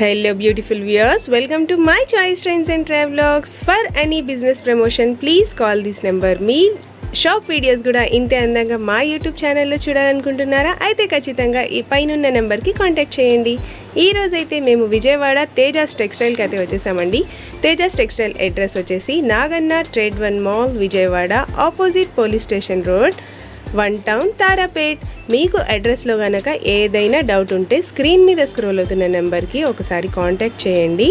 Hello beautiful viewers, welcome to my choice trends and travelogues. For any business promotion please call this number. Me shop videos కూడా ఇంతే అందంగా మా YouTube ఛానల్లో చూడాలనుకుంటున్నారా? అయితే ఖచ్చితంగా ఈ పైనున్న నెంబర్కి కాంటాక్ట్ చేయండి. ఈ రోజైతే మేము విజయవాడ తేజాస్ టెక్స్టైల్కి అయితే వచ్చేసామండి. తేజాస్ టెక్స్టైల్ అడ్రస్ వచ్చేసి Naganna trade 1 mall Vijayawada, opposite police station road, 1 town Tarapet. మీకు అడ్రస్లో కనుక ఏదైనా డౌట్ ఉంటే స్క్రీన్ మీద స్క్రోల్ అవుతున్న నెంబర్కి ఒకసారి కాంటాక్ట్ చేయండి.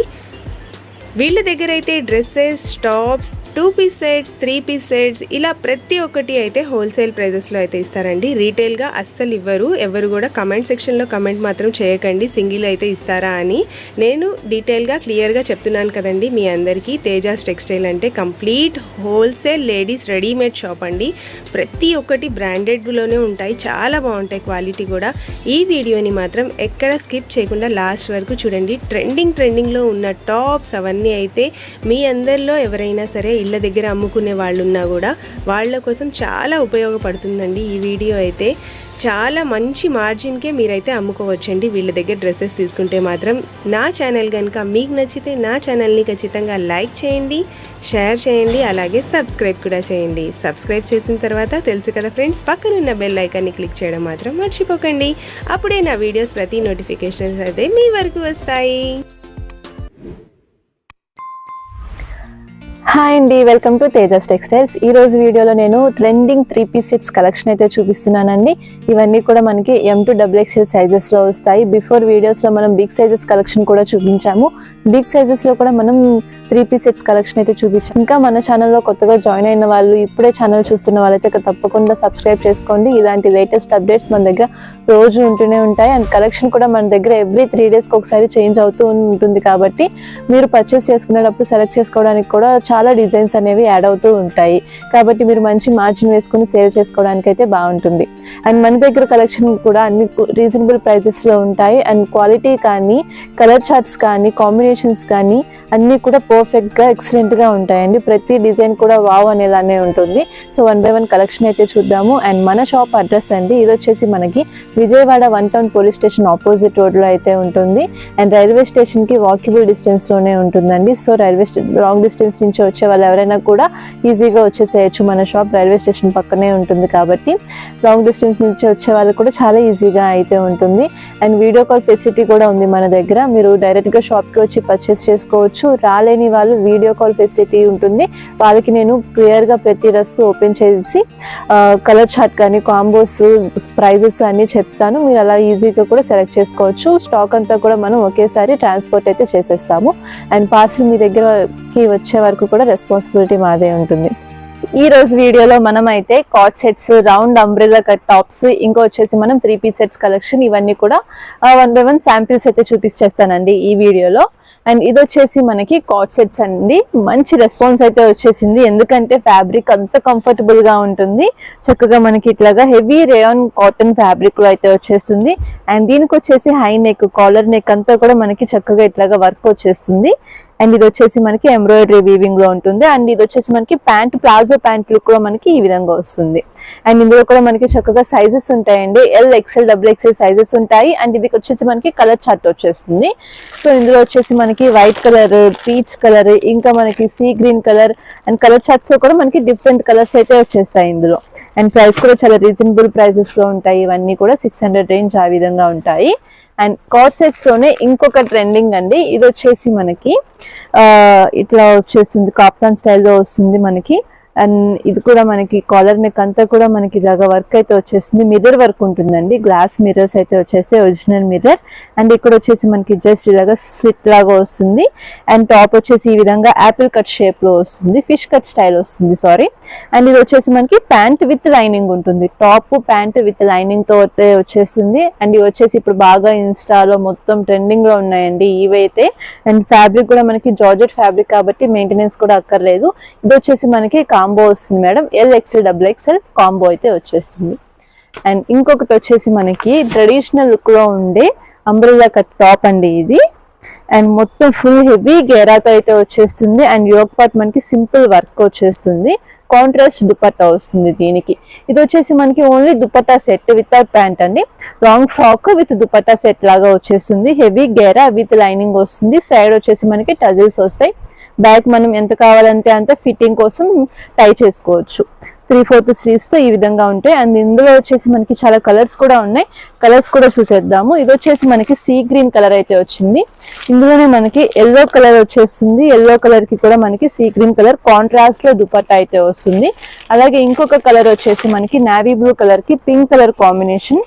వీళ్ళ దగ్గర అయితే dresses, tops, 2 piece sets, 3 piece sets ఇలా ప్రతి ఒక్కటి అయితే హోల్సేల్ ప్రైజెస్లో అయితే ఇస్తారండి. రీటైల్గా అస్సలు ఇవ్వరు. ఎవరు కూడా కమెంట్ సెక్షన్లో కమెంట్ మాత్రం చేయకండి సింగిల్ అయితే ఇస్తారా అని. నేను డీటెయిల్గా క్లియర్గా చెప్తున్నాను కదండి మీ అందరికీ. తేజాస్ టెక్స్టైల్ అంటే complete wholesale ladies readymade shop అండి. ప్రతి ఒక్కటి బ్రాండెడ్లోనే ఉంటాయి, చాలా బాగుంటాయి క్వాలిటీ కూడా. ఈ వీడియోని మాత్రం ఎక్కడ స్కిప్ చేయకుండా లాస్ట్ వరకు చూడండి. ట్రెండింగ్లో ఉన్న టాప్స్ అవన్నీ అయితే మీ అందరిలో ఎవరైనా సరే ఇళ్ళ దగ్గర అమ్ముకునే వాళ్ళు ఉన్నా కూడా వాళ్ళ కోసం చాలా ఉపయోగపడుతుందండి. ఈ వీడియో అయితే చాలా మంచి మార్జిన్కే మీరైతే అమ్ముకోవచ్చండి వీళ్ళ దగ్గర డ్రెస్సెస్ తీసుకుంటే మాత్రం. నా ఛానల్ కనుక మీకు నచ్చితే నా ఛానల్ని ఖచ్చితంగా లైక్ చేయండి, షేర్ చేయండి, అలాగే సబ్స్క్రైబ్ కూడా చేయండి. సబ్స్క్రైబ్ చేసిన తర్వాత తెలుసు కదా ఫ్రెండ్స్, పక్కనున్న బెల్ ఐకాన్ని క్లిక్ చేయడం మాత్రం మర్చిపోకండి. అప్పుడే నా వీడియోస్ ప్రతి నోటిఫికేషన్స్ అయితే మీ వరకు వస్తాయి. హాయ్ అండి, వెల్కమ్ టు తేజాస్ టెక్స్టైల్స్. ఈ రోజు వీడియోలో నేను ట్రెండింగ్ 3 పీస్ సెట్స్ కలెక్షన్ అయితే చూపిస్తున్నానండి. ఇవన్నీ కూడా మనకి M2XXL సైజెస్లో వస్తాయి. బిఫోర్ వీడియోస్లో మనం బిగ్ సైజెస్ కలెక్షన్ కూడా చూపించాము. బిగ్ సైజెస్లో కూడా మనం 3 పీస్ సెట్స్ కలెక్షన్ అయితే చూపించాము. ఇంకా మన ఛానల్లో కొత్తగా జాయిన్ అయిన వాళ్ళు, ఇప్పుడే ఛానల్ చూస్తున్న వాళ్ళైతే తప్పకుండా సబ్స్క్రైబ్ చేసుకోండి. ఇలాంటి లేటెస్ట్ అప్డేట్స్ మన దగ్గర రోజు ఉంటూనే ఉంటాయి. అండ్ కలెక్షన్ కూడా మన దగ్గర ఎవ్రీ 3 డేస్కి ఒకసారి చేంజ్ అవుతూ ఉంటుంది కాబట్టి మీరు పర్చేస్ చేసుకునేటప్పుడు సెలెక్ట్ చేసుకోవడానికి కూడా చాలా డిజైన్స్ అనేవి యాడ్ అవుతూ ఉంటాయి. కాబట్టి మీరు మంచి మార్జిన్ వేసుకుని సేవ్ చేసుకోవడానికి అయితే బాగుంటుంది. అండ్ మన దగ్గర కలెక్షన్ కూడా అన్ని రీజనబుల్ ప్రైజెస్లో ఉంటాయి. అండ్ క్వాలిటీ కానీ, కలర్ చార్ట్స్ కానీ, కాంబినేషన్స్ కానీ అన్నీ కూడా పర్ఫెక్ట్గా ఎక్సలెంట్గా ఉంటాయండి. ప్రతి డిజైన్ కూడా వావ్ అనేలానే ఉంటుంది. సో 1 by 1 కలెక్షన్ అయితే చూద్దాము. అండ్ మన షాప్ అడ్రస్ అండి, ఇది వచ్చేసి మనకి Vijayawada 1 town police station opposite రోడ్లో అయితే ఉంటుంది. అండ్ రైల్వే స్టేషన్కి వాకబుల్ డిస్టెన్స్లోనే ఉంటుందండి. సో లాంగ్ డిస్టెన్స్ నుంచి వచ్చే వాళ్ళు ఎవరైనా కూడా ఈజీగా వచ్చేసేయచ్చు. మన షాప్ రైల్వే స్టేషన్ పక్కనే ఉంటుంది కాబట్టి లాంగ్ డిస్టెన్స్ నుంచి వచ్చే వాళ్ళు కూడా చాలా ఈజీగా అయితే ఉంటుంది. అండ్ వీడియో కాల్ ఫెసిలిటీ కూడా ఉంది మన దగ్గర. మీరు డైరెక్ట్గా షాప్కి వచ్చి పర్చేస్ చేసుకోవచ్చు. రాలేని వాళ్ళు వీడియో కాల్ ఫెసిలిటీ ఉంటుంది. వాళ్ళకి నేను క్లియర్గా ప్రతి డ్రెస్ ఓపెన్ చేసి కలర్ చార్ట్ కానీ, కాంబోస్, ప్రైజెస్ అన్నీ చెప్తాను. మీరు అలా ఈజీగా కూడా సెలెక్ట్ చేసుకోవచ్చు. స్టాక్ అంతా కూడా మనం ఒకేసారి ట్రాన్స్పోర్ట్ అయితే చేసేస్తాము. అండ్ పార్సిల్ మీ దగ్గరకి వచ్చే వరకు కూడా రెస్పాన్సిబిలిటీ మాదే ఉంటుంది. ఈ రోజు వీడియోలో మనం అయితే coord sets, round umbrella cut tops, ఇంకా వచ్చేసి మనం 3 పీస్ సెట్స్ కలెక్షన్ ఇవన్నీ కూడా 1 by 1 శాంపిల్స్ అయితే చూపించేస్తానండి ఈ వీడియోలో. అండ్ ఇది వచ్చేసి మనకి కాట్ సెట్స్ అండి. మంచి రెస్పాన్స్ అయితే వచ్చేసింది, ఎందుకంటే ఫ్యాబ్రిక్ అంత కంఫర్టబుల్ గా ఉంటుంది. చక్కగా మనకి ఇట్లాగా హెవీ రేయాన్ కాటన్ ఫ్యాబ్రిక్ లో అయితే వచ్చేస్తుంది. అండ్ దీనికి వచ్చేసి హై నెక్, కాలర్ నెక్ అంతా కూడా మనకి చక్కగా ఇట్లాగా వర్క్ వచ్చేస్తుంది. అండ్ ఇది వచ్చేసి మనకి ఎంబ్రాయిడరీ వీవింగ్ లో ఉంటుంది. అండ్ ఇది వచ్చేసి మనకి ప్యాంట్, ప్లాజో ప్యాంట్ లుక్ లో మనకి ఈ విధంగా వస్తుంది. అండ్ ఇందులో కూడా మనకి చక్కగా సైజెస్ ఉంటాయండి. L, XL, XXL సైజెస్ ఉంటాయి. అండ్ ఇది వచ్చేసి మనకి కలర్ చార్ట్ వచ్చేస్తుంది. సో ఇందులో వచ్చేసి మనకి వైట్ కలర్, పీచ్ కలర్, ఇంకా మనకి sea green colour and colour charts లో కూడా మనకి డిఫరెంట్ కలర్స్ అయితే వచ్చేస్తాయి ఇందులో. అండ్ ప్రైస్ కూడా చాలా రీజనబుల్ ప్రైజెస్ లో ఉంటాయి. ఇవన్నీ కూడా 600 రేంజ్ ఆ విధంగా ఉంటాయి. అండ్ కాట్ సెట్స్ లోనే ఇంకొక ట్రెండింగ్ అండి. ఇది వచ్చేసి మనకి ఇట్లా వచ్చేస్తుంది, కాప్తాన్ స్టైల్లో వస్తుంది మనకి. అండ్ ఇది కూడా మనకి కాలర్ నెక్ అంతా కూడా మనకి ఇలాగా వర్క్ అయితే వచ్చేస్తుంది. మిర్రర్ వర్క్ ఉంటుందండి, గ్లాస్ మిర్రర్స్ అయితే వచ్చేస్తే ఒరిజినల్ మిర్రర్. అండ్ ఇక్కడ వచ్చేసి మనకి జస్ట్ ఇలాగా స్లిట్ లాగా వస్తుంది. అండ్ టాప్ వచ్చేసి ఈ విధంగా యాపిల్ కట్ షేప్ లో వస్తుంది, ఫిష్ కట్ స్టైల్ వస్తుంది సారీ. అండ్ ఇది వచ్చేసి మనకి ప్యాంట్ విత్ లైనింగ్ ఉంటుంది. టాప్ ప్యాంట్ విత్ లైనింగ్ తో వచ్చేస్తుంది. అండ్ ఇవి వచ్చేసి ఇప్పుడు బాగా ఇన్స్టాలో మొత్తం ట్రెండింగ్ లో ఉన్నాయండి ఇవైతే. అండ్ ఫ్యాబ్రిక్ కూడా మనకి జార్జెట్ ఫ్యాబ్రిక్ కాబట్టి మెయింటెనెన్స్ కూడా అక్కర్లేదు. ఇది వచ్చేసి మనకి కాంబో వస్తుంది madam, L, XL, XXL combo అయితే వచ్చేస్తుంది. అండ్ ఇంకొకటి వచ్చేసి మనకి ట్రెడిషనల్ లుక్ లో ఉండే అంబ్రెల్లా కట్ టాప్ అండి ఇది. అండ్ మొత్తం ఫుల్ హెవీ గేరాతో అయితే వచ్చేస్తుంది. అండ్ యోక్ పార్ట్ మనకి సింపుల్ వర్క్ వచ్చేస్తుంది. కాంట్రాస్ట్ దుపట్టా వస్తుంది దీనికి. ఇది వచ్చేసి మనకి only dupatta set without pant అండి. Long frock with dupatta set లాగా వచ్చేస్తుంది. హెవీ గేరా విత్ లైనింగ్ వస్తుంది. సైడ్ వచ్చేసి మనకి టజిల్స్ వస్తాయి. బ్యాక్ మనం ఎంత కావాలంటే అంత ఫిట్టింగ్ కోసం టై చేసుకోవచ్చు. 3/4 స్లీవ్స్ తో ఈ విధంగా ఉంటాయి. అండ్ ఇందులో వచ్చేసి మనకి చాలా కలర్స్ కూడా ఉన్నాయి. కలర్స్ కూడా చూసేద్దాము. ఇది వచ్చేసి మనకి సీ గ్రీన్ కలర్ అయితే వచ్చింది. ఇందులోనే మనకి ఎల్లో కలర్ వచ్చేస్తుంది. ఎల్లో కలర్ కి కూడా మనకి సీ గ్రీన్ కలర్ కాంట్రాస్ట్ లో దుపట్టా అయితే వస్తుంది. అలాగే ఇంకొక కలర్ వచ్చేసి మనకి నావీ బ్లూ కలర్ కి పింక్ కలర్ కాంబినేషన్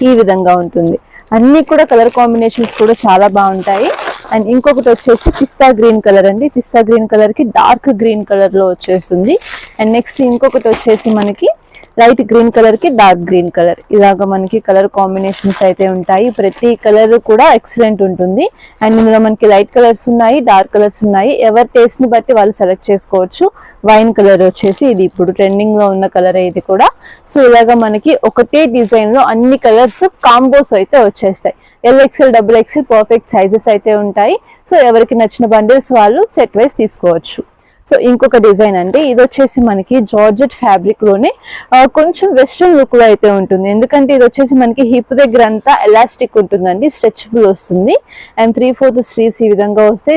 ఈ విధంగా ఉంటుంది. అన్ని కూడా కలర్ కాంబినేషన్స్ కూడా చాలా బాగుంటాయి. అండ్ ఇంకొకటి వచ్చేసి పిస్తా గ్రీన్ కలర్ అండి. పిస్తా గ్రీన్ కలర్ కి డార్క్ గ్రీన్ కలర్ లో వచ్చేస్తుంది. అండ్ నెక్స్ట్ ఇంకొకటి వచ్చేసి మనకి లైట్ గ్రీన్ కలర్ కి డార్క్ గ్రీన్ కలర్, ఇలాగ మనకి కలర్ కాంబినేషన్స్ అయితే ఉంటాయి. ప్రతి కలర్ కూడా ఎక్సలెంట్ ఉంటుంది. అండ్ ఇందులో మనకి లైట్ కలర్స్ ఉన్నాయి, డార్క్ కలర్స్ ఉన్నాయి. ఎవరి టేస్ట్ ని బట్టి వాళ్ళు సెలెక్ట్ చేసుకోవచ్చు. వైన్ కలర్ వచ్చేసి ఇది ఇప్పుడు ట్రెండింగ్ లో ఉన్న కలర్ ఇది కూడా. సో ఇలాగ మనకి ఒకటే డిజైన్ లో అన్ని కలర్స్ కాంబోస్ అయితే వచ్చేస్తాయి. LXL, XXL పర్ఫెక్ట్ సైజెస్ అయితే ఉంటాయి. సో ఎవరికి నచ్చిన బండిల్స్ వాళ్ళు సెట్ వైజ్ తీసుకోవచ్చు. సో ఇంకొక డిజైన్ అంటే ఇది వచ్చేసి మనకి జార్జెట్ ఫ్యాబ్రిక్ లోనే కొంచెం వెస్ట్రన్ లుక్ లో అయితే ఉంటుంది. ఎందుకంటే ఇది వచ్చేసి మనకి హిప్ దగ్గర అంతా ఎలాస్టిక్ ఉంటుందండి, స్ట్రెచబుల్ వస్తుంది. అండ్ 3/4 స్లీవ్స్ ఈ విధంగా వస్తే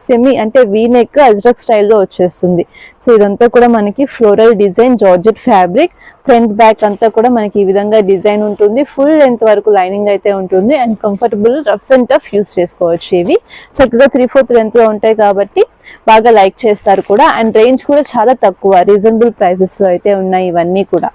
సెమీ అంటే వీ నెక్ అజ్రక్ స్టైల్లో వచ్చేస్తుంది. సో ఇదంతా కూడా మనకి floral design georgette fabric. Front back అంతా కూడా మనకి ఈ విధంగా డిజైన్ ఉంటుంది. ఫుల్ లెంత్ వరకు లైనింగ్ అయితే ఉంటుంది. And comfortable rough and tough use చేసుకోవచ్చు. ఇవి చక్కగా 3/4 లెంత్ లో ఉంటాయి కాబట్టి బాగా లైక్ చేస్తారు కూడా. అండ్ రేంజ్ కూడా చాలా తక్కువ, రీజనబుల్ ప్రైసెస్ లో అయితే ఉన్నాయి ఇవన్నీ కూడా.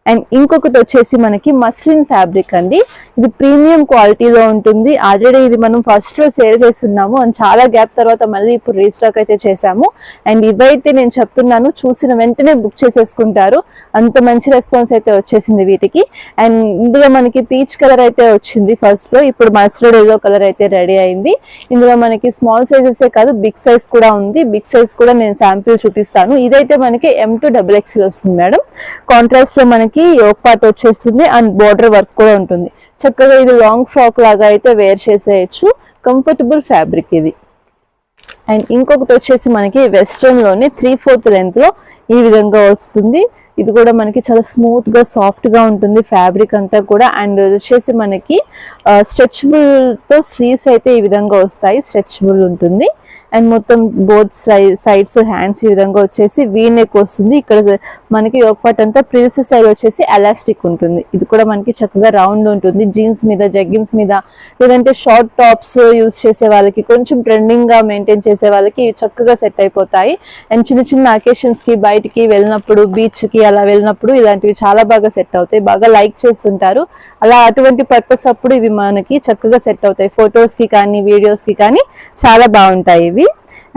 అండ్ ఇంకొకటి వచ్చేసి మనకి మస్లిన్ ఫ్యాబ్రిక్ అండి. ఇది ప్రీమియం క్వాలిటీలో ఉంటుంది. ఆల్రెడీ ఇది మనం ఫస్ట్ లో సేల్ చేస్తున్నాము అండ్ చాలా గ్యాప్ తర్వాత మళ్ళీ ఇప్పుడు రీస్టాక్ అయితే చేసాము. అండ్ ఇవైతే నేను చెప్తున్నాను, చూసిన వెంటనే బుక్ చేసేసుకుంటారు, అంత మంచి రెస్పాన్స్ అయితే వచ్చేసింది వీటికి. అండ్ ఇందులో మనకి పీచ్ కలర్ అయితే వచ్చింది ఫస్ట్ లో, ఇప్పుడు మస్టర్డ్ ఎల్లో కలర్ అయితే రెడీ అయింది. ఇందులో మనకి స్మాల్ సైజెసే కాదు బిగ్ సైజ్ కూడా ఉంది. బిగ్ సైజ్ కూడా నేను శాంపిల్ చూపిస్తాను. ఇదైతే మనకి M2 XXL వస్తుంది మేడం. కాంట్రాస్ట్ లో మనకి యోక్ పార్ట్ వచ్చేస్తుంది అండ్ బోర్డర్ వర్క్ కూడా ఉంటుంది. చక్కగా ఇది లాంగ్ ఫ్రాక్ లాగా అయితే వేర్ చేసేయచ్చు. కంఫర్టబుల్ ఫ్యాబ్రిక్ ఇది. అండ్ ఇంకొకటి వచ్చేసి మనకి వెస్ట్రన్ లోనే 3/4 లెంత్ లో ఈ విధంగా వస్తుంది. ఇది కూడా మనకి చాలా స్మూత్ గా సాఫ్ట్ గా ఉంటుంది ఫ్యాబ్రిక్ అంతా కూడా. అండ్ వచ్చేసి మనకి స్ట్రెచబుల్ తో స్లీవ్స్ అయితే ఈ విధంగా వస్తాయి, స్ట్రెచబుల్ ఉంటుంది. అండ్ మొత్తం బోత్ సైడ్స్ హ్యాండ్స్ ఈ విధంగా వచ్చేసి వీ నెక్ వస్తుంది. ఇక్కడ మనకి యోక్ పార్ట్ అంతా ప్రిల్స్ స్టైల్ వచ్చేసి ఎలాస్టిక్ ఉంటుంది. ఇది కూడా మనకి చక్కగా రౌండ్ ఉంటుంది. జీన్స్ మీద, జగ్గిన్స్ మీద, లేదంటే షార్ట్ టాప్స్ యూజ్ చేసే వాళ్ళకి, కొంచెం ట్రెండింగ్ గా మెయింటైన్ చేసే వాళ్ళకి చక్కగా సెట్ అయిపోతాయి. అండ్ చిన్న చిన్న అకేషన్స్ కి బయటికి వెళ్ళినప్పుడు, బీచ్ కి అలా వెళ్ళినప్పుడు ఇలాంటివి చాలా బాగా సెట్ అవుతాయి. బాగా లైక్ చేస్తుంటారు. అలా అటువంటి పర్పస్ అప్పుడు ఇవి మనకి చక్కగా సెట్ అవుతాయి. ఫొటోస్ కి కానీ వీడియోస్ కి కానీ చాలా బాగుంటాయి ఇవి.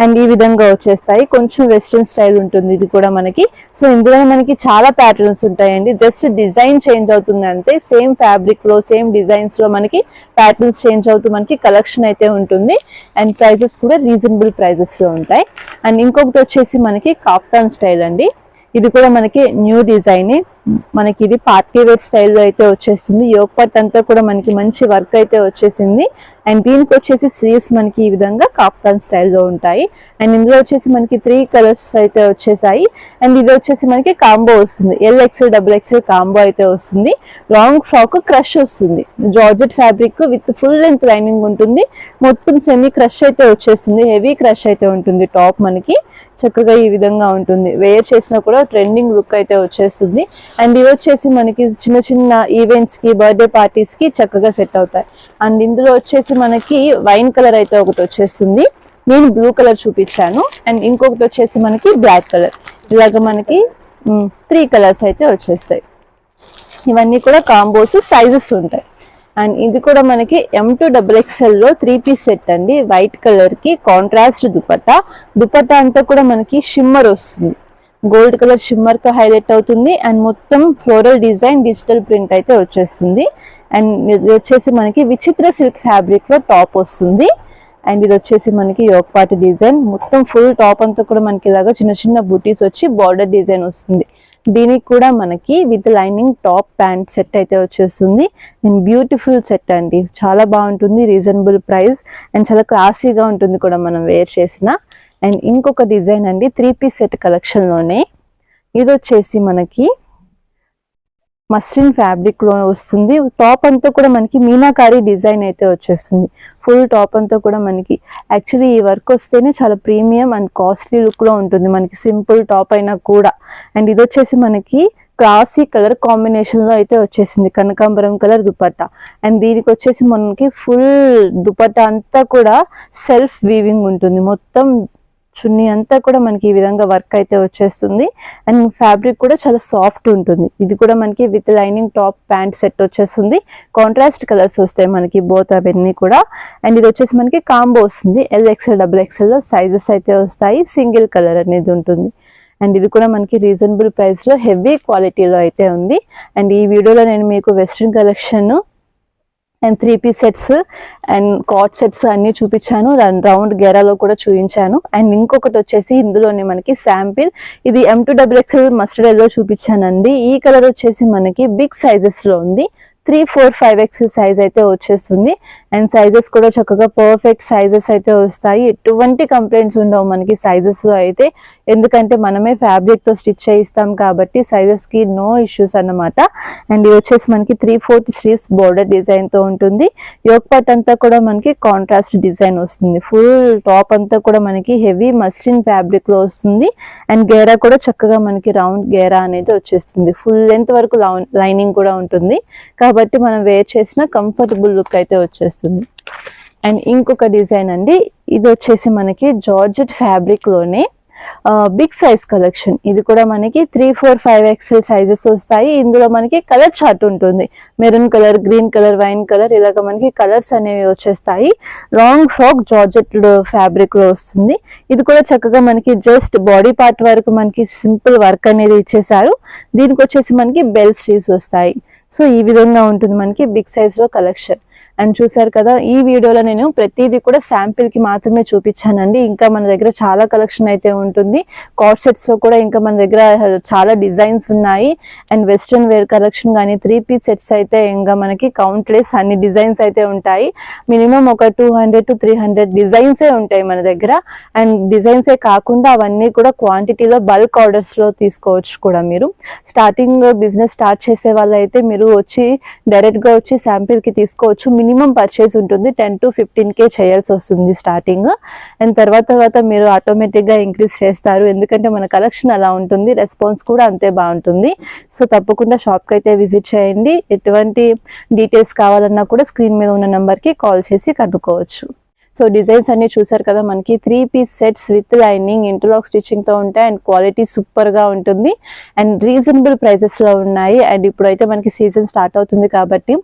అండ్ ఈ విధంగా వచ్చేస్తాయి. కొంచెం వెస్ట్రన్ స్టైల్ ఉంటుంది ఇది కూడా మనకి. సో ఇందులో మనకి చాలా ప్యాటర్న్స్ ఉంటాయండి. జస్ట్ డిజైన్ చేంజ్ అవుతుంది అంతే. సేమ్ ఫ్యాబ్రిక్ లో, సేమ్ డిజైన్స్ లో మనకి ప్యాటర్న్స్ చేంజ్ అవుతూ మనకి కలెక్షన్ అయితే ఉంటుంది. అండ్ ప్రైజెస్ కూడా రీజనబుల్ ప్రైజెస్ లో ఉంటాయి. అండ్ ఇంకొకటి వచ్చేసి మనకి కాప్తాన్ స్టైల్ అండి. ఇది కూడా మనకి న్యూ డిజైన్. మనకి ఇది పార్టీ వేర్ స్టైల్లో అయితే వచ్చేస్తుంది. యోక్ పార్ట్ అంతా కూడా మనకి మంచి వర్క్ అయితే వచ్చేసింది. అండ్ దీనికి వచ్చేసి స్లీవ్స్ మనకి ఈ విధంగా కాప్తాన్ స్టైల్లో ఉంటాయి. అండ్ ఇందులో వచ్చేసి మనకి 3 కలర్స్ అయితే వచ్చేసాయి. అండ్ ఇది వచ్చేసి మనకి కాంబో వస్తుంది. LXL, XXL కాంబో అయితే వస్తుంది. లాంగ్ ఫ్రాక్ క్రష్ వస్తుంది. Georgette fabric with full length lining ఉంటుంది. మొత్తం సెమీ క్రష్ అయితే వచ్చేస్తుంది. హెవీ క్రష్ అయితే ఉంటుంది. టాప్ మనకి చక్కగా ఈ విధంగా ఉంటుంది. వేర్ చేసినా కూడా ట్రెండింగ్ లుక్ అయితే వచ్చేస్తుంది. అండ్ ఇవి వచ్చేసి మనకి చిన్న చిన్న ఈవెంట్స్ కి, బర్త్డే పార్టీస్ కి చక్కగా సెట్ అవుతాయి. అండ్ ఇందులో వచ్చేసి మనకి వైన్ కలర్ అయితే ఒకటి వచ్చేస్తుంది. నేను బ్లూ కలర్ చూపించాను. అండ్ ఇంకొకటి వచ్చేసి మనకి బ్లాక్ కలర్. ఇలాగ మనకి 3 కలర్స్ అయితే వచ్చేస్తాయి. ఇవన్నీ కూడా కాంబోస్ సైజెస్ ఉంటాయి. అండ్ ఇది కూడా మనకి M2 XXL లో 3 పీస్ సెట్ అండి. వైట్ కలర్ కి కాంట్రాస్ట్ దుపట్టా. దుపట్టా అంతా కూడా మనకి షిమ్మర్ వస్తుంది. గోల్డ్ కలర్ షిమ్మర్ తో హైలైట్ అవుతుంది. అండ్ మొత్తం ఫ్లోరల్ డిజైన్, డిజిటల్ ప్రింట్ అయితే వచ్చేస్తుంది. అండ్ ఇది వచ్చేసి మనకి విచిత్ర సిల్క్ ఫ్యాబ్రిక్ లో టాప్ వస్తుంది. అండ్ ఇది వచ్చేసి మనకి యోక్ పార్ట్ డిజైన్. మొత్తం ఫుల్ టాప్ అంతా కూడా మనకి ఇలాగా చిన్న చిన్న బూటీస్ వచ్చి బార్డర్ డిజైన్ వస్తుంది. దీనికి కూడా మనకి with lining top pant set అయితే వచ్చేస్తుంది. అండ్ బ్యూటిఫుల్ సెట్ అండి, చాలా బాగుంటుంది. రీజనబుల్ ప్రైస్ అండ్ చాలా క్లాసీగా ఉంటుంది కూడా మనం వేర్ చేసిన. అండ్ ఇంకొక డిజైన్ అండి 3-piece సెట్ కలెక్షన్లోనే. ఇది వచ్చేసి మనకి మస్లిన్ ఫ్యాబ్రిక్ లో వస్తుంది. టాప్ అంతా కూడా మనకి మీనాకారి డిజైన్ అయితే వచ్చేస్తుంది. ఫుల్ టాప్ అంతా కూడా మనకి యాక్చువల్లీ ఈ వర్క్ వస్తేనే చాలా ప్రీమియం అండ్ కాస్ట్లీ లుక్ లో ఉంటుంది మనకి, సింపుల్ టాప్ అయినా కూడా. అండ్ ఇది వచ్చేసి మనకి క్లాసీ కలర్ కాంబినేషన్ లో అయితే వచ్చేసింది, కనకాంబరం కలర్ దుపట్టా. అండ్ దీనికి వచ్చేసి మనకి ఫుల్ దుపట్టా అంతా కూడా సెల్ఫ్ వీవింగ్ ఉంటుంది. మొత్తం చున్నీ అంతా కూడా మనకి ఈ విధంగా వర్క్ అయితే వచ్చేస్తుంది. అండ్ ఫ్యాబ్రిక్ కూడా చాలా సాఫ్ట్ ఉంటుంది. ఇది కూడా మనకి with lining top pant set వచ్చేస్తుంది. కాంట్రాస్ట్ కలర్స్ వస్తాయి మనకి బోత్ అవన్నీ కూడా. అండ్ ఇది వచ్చేసి మనకి కాంబో వస్తుంది. LXL XXL లో సైజెస్ అయితే వస్తాయి. సింగిల్ కలర్ అనేది ఉంటుంది. అండ్ ఇది కూడా మనకి రీజనబుల్ ప్రైస్ లో హెవీ క్వాలిటీలో అయితే ఉంది. అండ్ ఈ వీడియోలో నేను మీకు western collection and 3-piece sets and coord sets అన్ని చూపించాను. రౌండ్ గెరాలో కూడా చూపించాను. అండ్ ఇంకొకటి వచ్చేసి ఇందులోనే మనకి శాంపిల్, ఇది M2 XXL మస్టర్డ్ ఎల్లో చూపించానండి. ఈ కలర్ వచ్చేసి మనకి బిగ్ సైజెస్ లో ఉంది. 3, 4, 5XL సైజ్ అయితే వచ్చేస్తుంది. అండ్ సైజెస్ కూడా చక్కగా పర్ఫెక్ట్ సైజెస్ అయితే వస్తాయి. ఎటువంటి కంప్లైంట్స్ ఉండవు మనకి సైజెస్ లో అయితే, ఎందుకంటే మనమే ఫ్యాబ్రిక్ తో స్టిచ్ చేయిస్తాం కాబట్టి సైజెస్ కి నో ఇష్యూస్ అన్నమాట. అండ్ ఇది వచ్చేసి మనకి 3/4 స్లీవ్స్ బోర్డర్ డిజైన్ తో ఉంటుంది. యోక్ పార్ట్ అంతా కూడా మనకి కాంట్రాస్ట్ డిజైన్ వస్తుంది. ఫుల్ టాప్ అంతా కూడా మనకి హెవీ మస్లిన్ ఫ్యాబ్రిక్ లో వస్తుంది. అండ్ గేరా కూడా చక్కగా మనకి రౌండ్ గేరా అనేది వచ్చేస్తుంది. ఫుల్ లెంత్ వరకు లైనింగ్ కూడా ఉంటుంది కాబట్టి మనం వేర్ చేసిన కంఫర్టబుల్ లుక్ అయితే వచ్చేస్తుంది. అండ్ ఇంకొక డిజైన్ అండి, ఇది వచ్చేసి మనకి జార్జెట్ ఫ్యాబ్రిక్ లోనే బిగ్ సైజ్ కలెక్షన్. ఇది కూడా మనకి 3, 4, 5XL సైజెస్ వస్తాయి. ఇందులో మనకి కలర్ చార్ట్ ఉంటుంది. Maroon colour, green colour, wine colour, ఇలాగ మనకి కలర్స్ అనేవి వచ్చేస్తాయి. లాంగ్ ఫ్రాక్ జార్జెట్ ఫ్యాబ్రిక్ లో వస్తుంది. ఇది కూడా చక్కగా మనకి జస్ట్ బాడీ పార్ట్ వరకు మనకి సింపుల్ వర్క్ అనేది ఇచ్చేసారు. దీనికి వచ్చేసి మనకి బెల్ స్లీవ్స్ వస్తాయి. సో ఈ విధంగా ఉంటుంది మనకి బిగ్ సైజ్ లో కలెక్షన్. అండ్ చూసారు కదా, ఈ వీడియోలో నేను ప్రతిదీ కూడా శాంపిల్ కి మాత్రమే చూపించానండి. ఇంకా మన దగ్గర చాలా కలెక్షన్ అయితే ఉంటుంది. కార్డ్ సెట్స్ లో కూడా ఇంకా మన దగ్గర చాలా డిజైన్స్ ఉన్నాయి. అండ్ వెస్ట్రన్ వేర్ కలెక్షన్ కానీ 3-piece సెట్స్ అయితే ఇంకా మనకి కౌంట్లెస్ అన్ని డిజైన్స్ అయితే ఉంటాయి. మినిమం ఒక 200 to 300 డిజైన్సే ఉంటాయి మన దగ్గర. అండ్ డిజైన్సే కాకుండా అవన్నీ కూడా క్వాంటిటీలో బల్క్ ఆర్డర్స్ లో తీసుకోవచ్చు కూడా. మీరు స్టార్టింగ్ బిజినెస్ స్టార్ట్ చేసే వాళ్ళైతే మీరు వచ్చి డైరెక్ట్ గా వచ్చి శాంపిల్ కి తీసుకోవచ్చు. మినిమం పర్చేజ్ ఉంటుంది 10 to 15K చేయాల్సి వస్తుంది స్టార్టింగ్. అండ్ తర్వాత మీరు ఆటోమేటిక్ గా ఇంక్రీజ్ చేస్తారు, ఎందుకంటే మన కలెక్షన్ అలా ఉంటుంది. రెస్పాన్స్ కూడా అంతే బాగుంటుంది. సో తప్పకుండా షాప్ కి అయితే విజిట్ చేయండి. ఎటువంటి డీటెయిల్స్ కావాలన్నా కూడా స్క్రీన్ మీద ఉన్న నెంబర్ కి కాల్ చేసి కనుక్కోవచ్చు. సో డిజైన్స్ అన్ని చూసారు కదా, మనకి 3-piece sets with lining interlock stitching తో ఉంటాయి. అండ్ క్వాలిటీ సూపర్ గా ఉంటుంది. అండ్ రీజనబుల్ ప్రైసెస్ లో ఉన్నాయి. అండ్ ఇప్పుడైతే మనకి సీజన్ స్టార్ట్ అవుతుంది కాబట్టి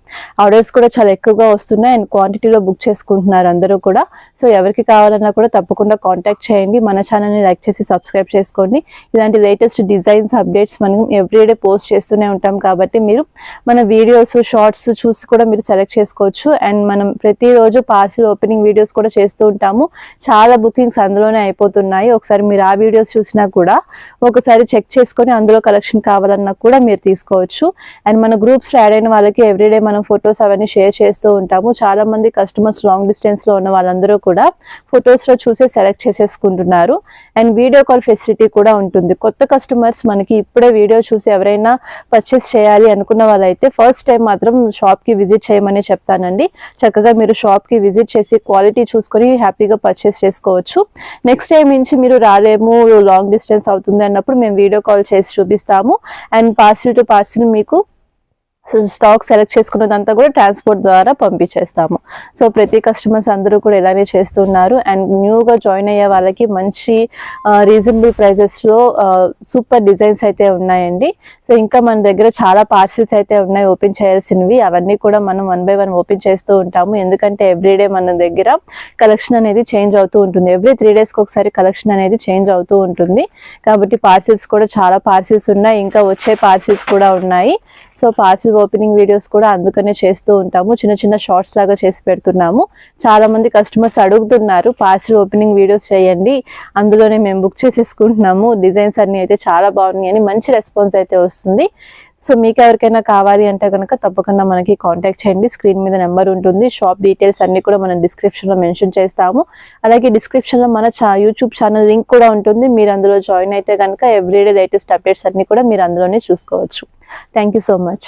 ఆర్డర్స్ కూడా చాలా ఎక్కువగా వస్తున్నాయి. అండ్ క్వాంటిటీలో బుక్ చేసుకుంటున్నారు అందరూ కూడా. సో ఎవరికి కావాలన్నా కూడా తప్పకుండా కాంటాక్ట్ చేయండి. మన ఛానల్ని లైక్ చేసి సబ్స్క్రైబ్ చేసుకోండి. ఇలాంటి లేటెస్ట్ డిజైన్స్ అప్డేట్స్ మనం ఎవ్రీడే పోస్ట్ చేస్తూనే ఉంటాం కాబట్టి మీరు మన వీడియోస్ షార్ట్స్ చూసి కూడా మీరు సెలెక్ట్ చేసుకోవచ్చు. అండ్ మనం ప్రతిరోజు పార్సిల్ ఓపెనింగ్ వీడియోస్ కూడా చేస్తూ ఉంటాము. చాలా బుకింగ్స్ అందులోనే అయిపోతున్నాయి. ఒకసారి మీరు ఆ వీడియోస్ చూసినా కూడా ఒకసారి చెక్ చేసుకొని అందులో కలెక్షన్ కావాలన్నా కూడా మీరు తీసుకోవచ్చు. అండ్ మన గ్రూప్స్ యాడ్ అయిన వాళ్ళకి ఎవ్రీడే మనం ఫొటోస్ అవన్నీ షేర్ చేస్తూ ఉంటాము. చాలా మంది కస్టమర్స్ లాంగ్ డిస్టెన్స్ లో ఉన్న వాళ్ళందరూ కూడా ఫొటోస్ లో చూసే సెలెక్ట్ చేసేసుకుంటున్నారు. అండ్ వీడియో కాల్ ఫెసిలిటీ కూడా ఉంటుంది. కొత్త కస్టమర్స్ మనకి ఇప్పుడే వీడియో చూసి ఎవరైనా పర్చేస్ చేయాలి అనుకున్న వాళ్ళైతే ఫస్ట్ టైం మాత్రం షాప్ కి విజిట్ చేయమని చెప్తానండి. చక్కగా మీరు షాప్ కి విజిట్ చేసి క్వాలిటీ చూసుకొని హ్యాపీగా పర్చేస్ చేసుకోవచ్చు. నెక్స్ట్ టైం నుంచి మీరు రాలేము, లాంగ్ డిస్టెన్స్ అవుతుంది అన్నప్పుడు మేము వీడియో కాల్ చేసి చూపిస్తాము. అండ్ పార్సిల్ టు పార్సిల్ మీకు స్టాక్ సెలెక్ట్ చేసుకున్నదంతా కూడా ట్రాన్స్పోర్ట్ ద్వారా పంపించేస్తాము. సో ప్రతి కస్టమర్స్ అందరూ కూడా ఇలానే చేస్తున్నారు. అండ్ న్యూగా జాయిన్ అయ్యే వాళ్ళకి మంచి రీజనబుల్ ప్రైజెస్లో సూపర్ డిజైన్స్ అయితే ఉన్నాయండి. సో ఇంకా మన దగ్గర చాలా పార్సిల్స్ అయితే ఉన్నాయి ఓపెన్ చేయాల్సినవి. అవన్నీ కూడా మనం 1 by 1 ఓపెన్ చేస్తూ ఉంటాము. ఎందుకంటే ఎవ్రీడే మన దగ్గర కలెక్షన్ అనేది చేంజ్ అవుతూ ఉంటుంది. ఎవ్రీ 3 daysకి ఒకసారి కలెక్షన్ అనేది చేంజ్ అవుతూ ఉంటుంది. కాబట్టి పార్సిల్స్ కూడా చాలా పార్సిల్స్ ఉన్నాయి. ఇంకా వచ్చే పార్సిల్స్ కూడా ఉన్నాయి. సో పార్సిల్ ఓపెనింగ్ వీడియోస్ కూడా అందుకనే చేస్తూ ఉంటాము. చిన్న చిన్న షార్ట్స్ లాగా చేసి పెడుతున్నాము. చాలా మంది కస్టమర్స్ అడుగుతున్నారు పార్సిల్ ఓపెనింగ్ వీడియోస్ చేయండి, అందులోనే మేము బుక్ చేసేసుకుంటున్నాము. డిజైన్స్ అన్ని అయితే చాలా బాగున్నాయి అని మంచి రెస్పాన్స్ అయితే వస్తుంది. సో మీకు ఎవరికైనా కావాలి అంటే కనుక తప్పకుండా మనకి కాంటాక్ట్ చేయండి. స్క్రీన్ మీద నెంబర్ ఉంటుంది. షాప్ డీటెయిల్స్ అన్ని కూడా మనం డిస్క్రిప్షన్లో మెన్షన్ చేస్తాము. అలాగే డిస్క్రిప్షన్లో మన యూట్యూబ్ ఛానల్ లింక్ కూడా ఉంటుంది. మీరు అందులో జాయిన్ అయితే కనుక ఎవ్రీడే లేటెస్ట్ అప్డేట్స్ అన్ని కూడా మీరు అందులోనే చూసుకోవచ్చు. Thank you so much.